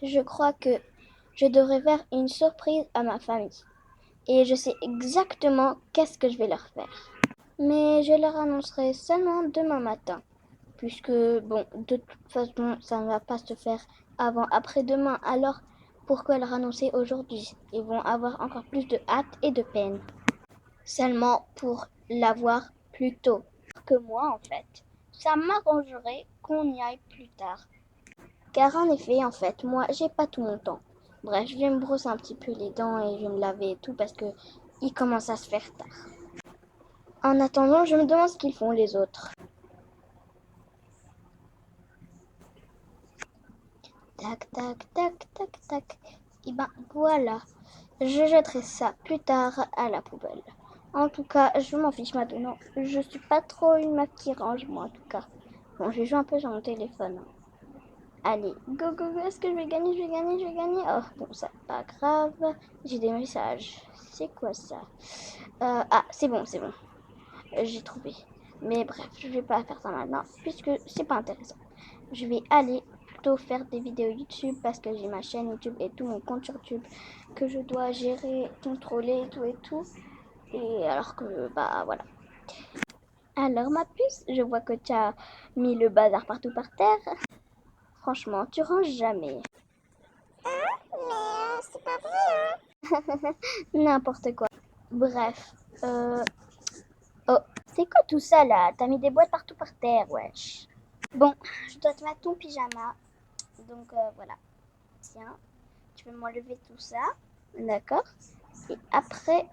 Je crois que je devrais faire une surprise à ma famille. Et je sais exactement qu'est-ce que je vais leur faire. Mais je leur annoncerai seulement demain matin. Puisque, bon, de toute façon, ça ne va pas se faire avant après-demain. Alors, pourquoi leur annoncer aujourd'hui? Ils vont avoir encore plus de hâte et de peine. Seulement pour l'avoir plus tôt que moi, en fait. Ça m'arrangerait qu'on y aille plus tard. Car en effet, en fait, moi, j'ai pas tout mon temps. Bref, je vais me brosser un petit peu les dents et je vais me laver et tout parce que il commence à se faire tard. En attendant, je me demande ce qu'ils font les autres. Tac, tac, tac, tac, tac. Et ben voilà, je jetterai ça plus tard à la poubelle. En tout cas, je m'en fiche maintenant. Je suis pas trop une meuf qui range, moi, en tout cas. Bon, je vais jouer un peu sur mon téléphone. Allez, go, go, go. Est-ce que je vais gagner? Je vais gagner, je vais gagner. Oh, bon, c'est pas grave. J'ai des messages. C'est quoi ça? Ah, c'est bon, c'est bon. J'ai trouvé. Mais bref, je vais pas faire ça maintenant puisque c'est pas intéressant. Je vais aller plutôt faire des vidéos YouTube parce que j'ai ma chaîne YouTube et tout mon compte sur YouTube que je dois gérer, contrôler et tout et tout. Et alors que, bah voilà. Alors ma puce, je vois que tu as mis le bazar partout par terre. Franchement, tu ranges jamais. Mais c'est pas vrai, hein. N'importe quoi. Bref. Oh, c'est quoi tout ça là? T'as mis des boîtes partout par terre, wesh. Bon, je dois te mettre ton pyjama. Donc voilà. Tiens, tu peux m'enlever tout ça. D'accord? Et après,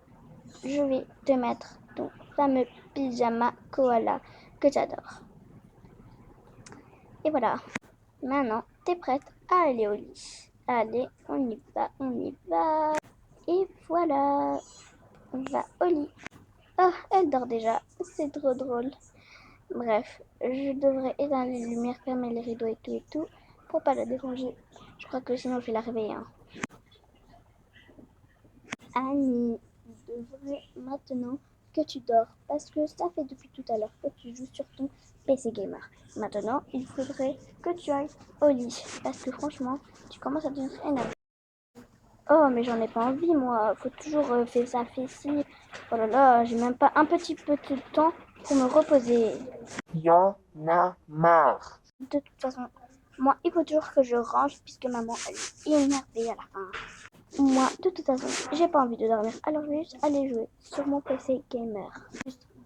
je vais te mettre ton fameux pyjama koala que j'adore. Et voilà. Maintenant, t'es prête à aller au lit. Allez, on y va, on y va. Et voilà. On va au lit. Oh, elle dort déjà. C'est trop drôle. Bref, je devrais éteindre les lumières, fermer les rideaux et tout, pour pas la déranger. Je crois que sinon je vais la réveiller. Hein. Annie, tu devrais maintenant que tu dors, parce que ça fait depuis tout à l'heure que tu joues sur ton PC gamer. Maintenant, il faudrait que tu ailles au lit, parce que franchement, tu commences à devenir énervé. Oh, mais j'en ai pas envie, moi. Faut toujours faire ça, faire ci. Oh là là, j'ai même pas un petit peu de temps pour me reposer. Y en a marre. De toute façon, moi, il faut toujours que je range puisque maman, elle est énervée à la fin. Moi, de toute façon, j'ai pas envie de dormir. Alors, je vais juste aller jouer sur mon PC gamer.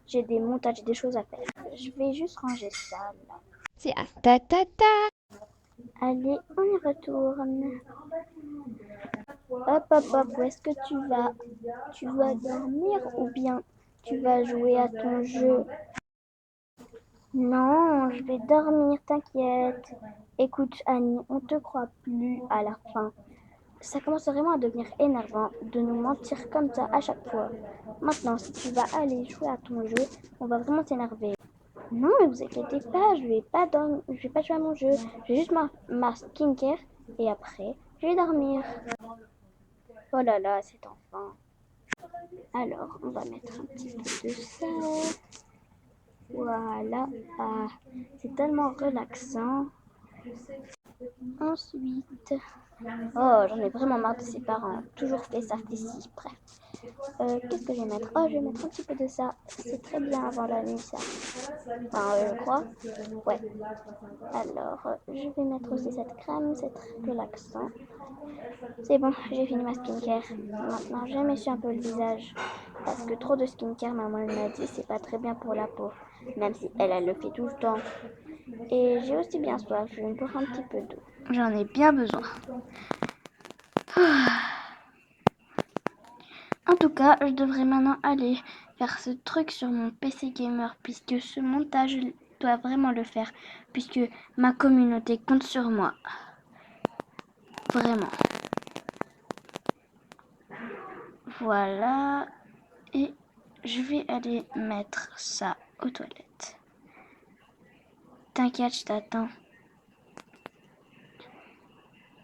J'ai des montages, des choses à faire. Je vais juste ranger ça là. C'est à ta ta ta. Allez, on y retourne. Hop, hop, hop, où est-ce que tu vas? Tu vas dormir ou bien tu vas jouer à ton jeu? Non, je vais dormir, t'inquiète. Écoute, Annie, on te croit plus à la fin. Ça commence vraiment à devenir énervant de nous mentir comme ça à chaque fois. Maintenant, si tu vas aller jouer à ton jeu, on va vraiment s'énerver. Non, mais vous inquiétez pas, je vais pas jouer à mon jeu. Je vais juste ma skincare et après, je vais dormir. Oh là là, cet enfant. Alors, on va mettre un petit peu de ça. Voilà. Ah, c'est tellement relaxant. Ensuite, oh, j'en ai vraiment marre de ses parents. Toujours fait ça, fait ci. Bref. Qu'est-ce que je vais mettre? Oh, je vais mettre un petit peu de ça. C'est très bien avant la nuit, ça. Enfin, je crois. Ouais. Alors, je vais mettre aussi cette crème. C'est très relaxant. C'est bon, j'ai fini ma skincare. Maintenant, je m'essuie un peu le visage. Parce que trop de skincare, maman elle m'a dit, c'est pas très bien pour la peau. Même si elle le fait tout le temps. Et j'ai aussi bien soif. Je vais me boire un petit peu d'eau. J'en ai bien besoin. En tout cas, je devrais maintenant aller faire ce truc sur mon PC gamer puisque ce montage, je dois vraiment le faire puisque ma communauté compte sur moi. Vraiment. Voilà. Et je vais aller mettre ça aux toilettes. T'inquiète, je t'attends.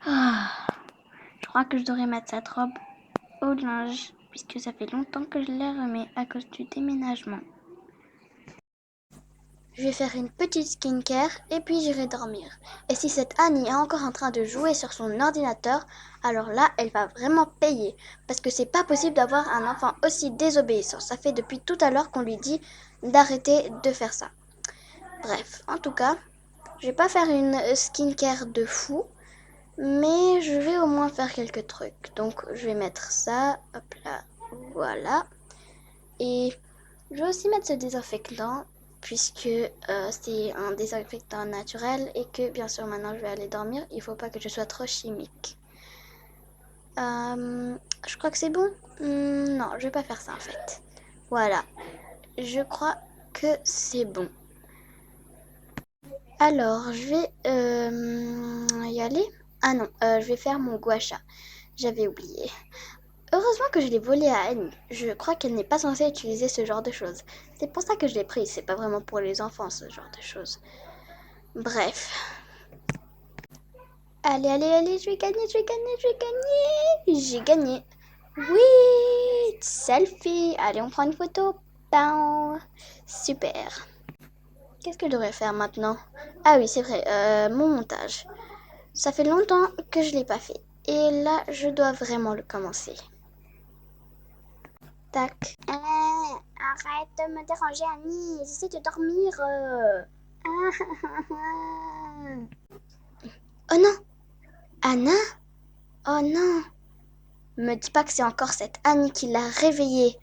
Je crois que je devrais mettre cette robe au linge puisque ça fait longtemps que je l'ai remis à cause du déménagement. Je vais faire une petite skincare et puis j'irai dormir. Et si cette Annie est encore en train de jouer sur son ordinateur, alors là, elle va vraiment payer. Parce que c'est pas possible d'avoir un enfant aussi désobéissant. Ça fait depuis tout à l'heure qu'on lui dit d'arrêter de faire ça. Bref, en tout cas, je vais pas faire une skincare de fou, mais je vais au moins faire quelques trucs. Donc, je vais mettre ça, hop là, voilà. Et je vais aussi mettre ce désinfectant, puisque c'est un désinfectant naturel et que, bien sûr, maintenant je vais aller dormir. Il faut pas que je sois trop chimique. Je crois que c'est bon. Non, je vais pas faire ça en fait. Voilà, je crois que c'est bon. Alors, je vais y aller. Ah non, je vais faire mon gua sha. J'avais oublié. Heureusement que je l'ai volé à Annie. Je crois qu'elle n'est pas censée utiliser ce genre de choses. C'est pour ça que je l'ai pris. C'est pas vraiment pour les enfants, ce genre de choses. Bref. Allez, allez, allez, je vais gagner, je vais gagner, je vais gagner. J'ai gagné. Oui, selfie. Allez, on prend une photo. Bam. Super. Qu'est-ce que je devrais faire maintenant? Ah oui, c'est vrai, mon montage. Ça fait longtemps que je l'ai pas fait. Et là, je dois vraiment le commencer. Tac. Arrête de me déranger, Annie. J'essaie de dormir. Oh non, Anna? Oh non. Me dis pas que c'est encore cette Annie qui l'a réveillée.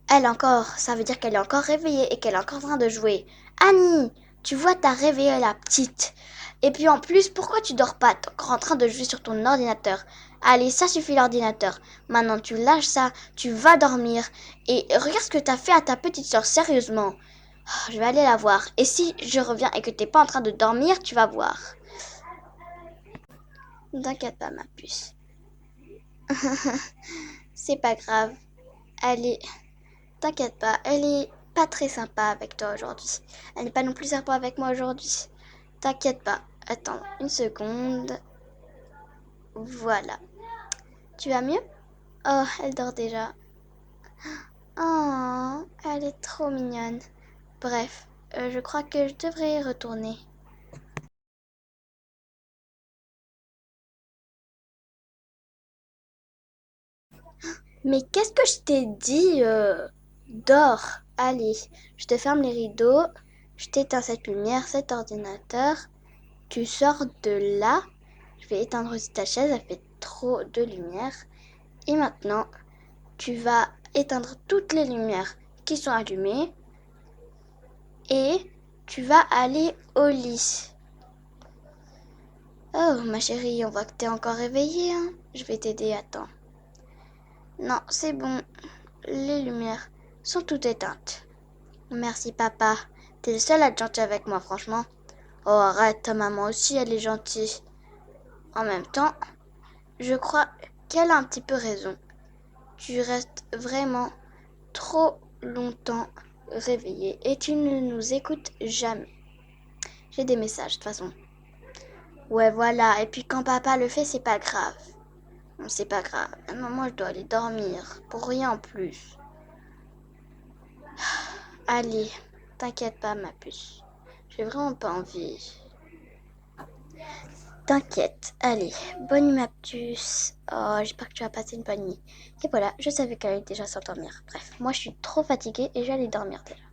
Elle encore, ça veut dire qu'elle est encore réveillée et qu'elle est encore en train de jouer. Annie, tu vois, t'as réveillé la petite. Et puis en plus, pourquoi tu dors pas? T'es encore en train de jouer sur ton ordinateur. Allez, ça suffit l'ordinateur. Maintenant, tu lâches ça, tu vas dormir. Et regarde ce que t'as fait à ta petite soeur, sérieusement. Je vais aller la voir. Et si je reviens et que t'es pas en train de dormir, tu vas voir. Ne t'inquiète pas, ma puce. C'est pas grave. Allez. T'inquiète pas, elle est pas très sympa avec toi aujourd'hui. Elle n'est pas non plus sympa avec moi aujourd'hui. T'inquiète pas. Attends une seconde. Voilà. Tu vas mieux? Oh, elle dort déjà. Oh, elle est trop mignonne. Bref, je crois que je devrais y retourner. Mais qu'est-ce que je t'ai dit? Dors. Allez, je te ferme les rideaux. Je t'éteins cette lumière, cet ordinateur. Tu sors de là. Je vais éteindre aussi ta chaise, elle fait trop de lumière. Et maintenant, tu vas éteindre toutes les lumières qui sont allumées. Et tu vas aller au lit. Oh, ma chérie, on voit que t'es encore réveillée, hein. Je vais t'aider, attends. Non, c'est bon. Les lumières sont toutes éteintes. Merci, papa. T'es le seul à être gentil avec moi, franchement. Oh, arrête, ta maman aussi, elle est gentille. En même temps, je crois qu'elle a un petit peu raison. Tu restes vraiment trop longtemps réveillé et tu ne nous écoutes jamais. J'ai des messages de toute façon. Ouais, voilà. Et puis quand papa le fait, c'est pas grave. Non, c'est pas grave. Maintenant, moi, je dois aller dormir. Pour rien en plus. Allez, t'inquiète pas, ma puce. J'ai vraiment pas envie. T'inquiète. Allez, bonne nuit, ma puce. Oh, j'espère que tu vas passer une bonne nuit. Et voilà, je savais qu'elle allait déjà s'endormir. Bref, moi, je suis trop fatiguée et j'allais dormir déjà.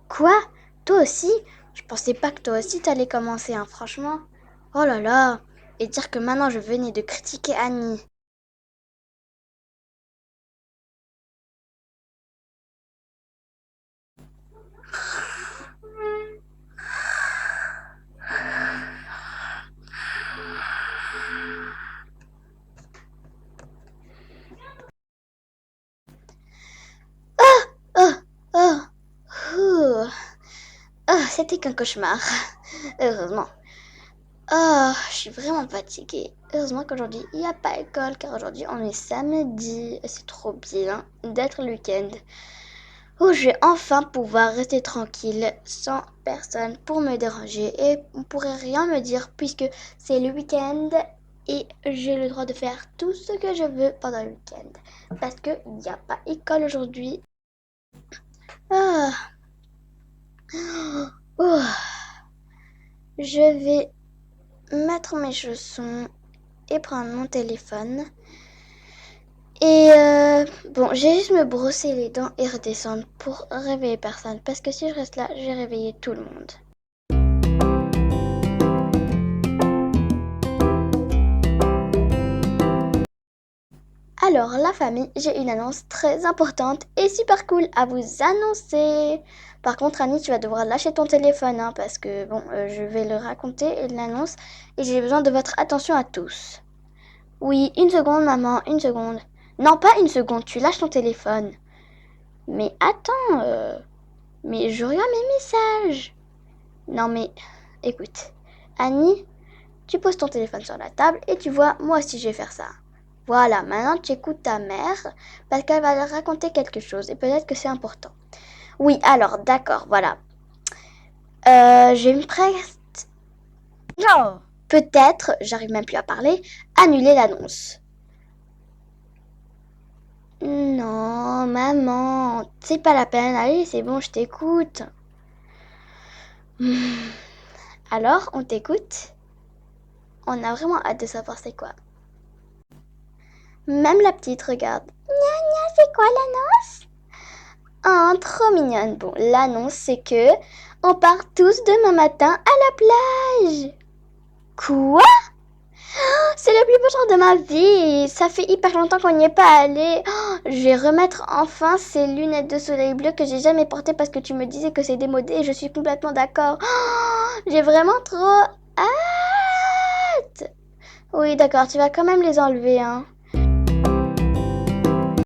Quoi? Toi aussi? Je pensais pas que toi aussi t'allais commencer, hein, franchement. Oh là là! Et dire que maintenant je venais de critiquer Annie. Oh, oh, ouh. Oh, c'était qu'un cauchemar. Heureusement. Oh, je suis vraiment fatiguée. Heureusement qu'aujourd'hui il n'y a pas école, car aujourd'hui on est samedi. Et c'est trop bien d'être le week-end. Où je vais enfin pouvoir rester tranquille, sans personne pour me déranger. Et on pourrait rien me dire puisque c'est le week-end et j'ai le droit de faire tout ce que je veux pendant le week-end. Parce qu'il n'y a pas école aujourd'hui. Ah. Ouh, je vais mettre mes chaussons et prendre mon téléphone. Et bon, j'ai juste me brosser les dents et redescendre pour réveiller personne. Parce que si je reste là, je vais réveiller tout le monde. Alors, la famille, j'ai une annonce très importante et super cool à vous annoncer. Par contre, Annie, tu vas devoir lâcher ton téléphone, hein, parce que, bon, je vais le raconter, l'annonce, et j'ai besoin de votre attention à tous. Oui, une seconde, maman, une seconde. Non, pas une seconde, tu lâches ton téléphone. Mais attends, mais je regarde mes messages. Non, mais, écoute, Annie, tu poses ton téléphone sur la table et tu vois, moi aussi je vais faire ça. Voilà, maintenant tu écoutes ta mère parce qu'elle va te raconter quelque chose et peut-être que c'est important. Oui, alors, d'accord, voilà. Je vais me Non. Peut-être, j'arrive même plus à parler, annuler l'annonce. Non, maman, c'est pas la peine. Allez, c'est bon, je t'écoute. Alors, on t'écoute? On a vraiment hâte de savoir c'est quoi. Même la petite regarde. Gna, c'est quoi l'annonce? Oh, trop mignonne. Bon, l'annonce, c'est que on part tous demain matin à la plage. Quoi? C'est le plus beau jour de ma vie. Ça fait hyper longtemps qu'on n'y est pas allé. Oh, je vais remettre enfin ces lunettes de soleil bleu que j'ai jamais portées parce que tu me disais que c'est démodé et je suis complètement d'accord. Oh, j'ai vraiment trop hâte. Oui, d'accord, tu vas quand même les enlever, hein.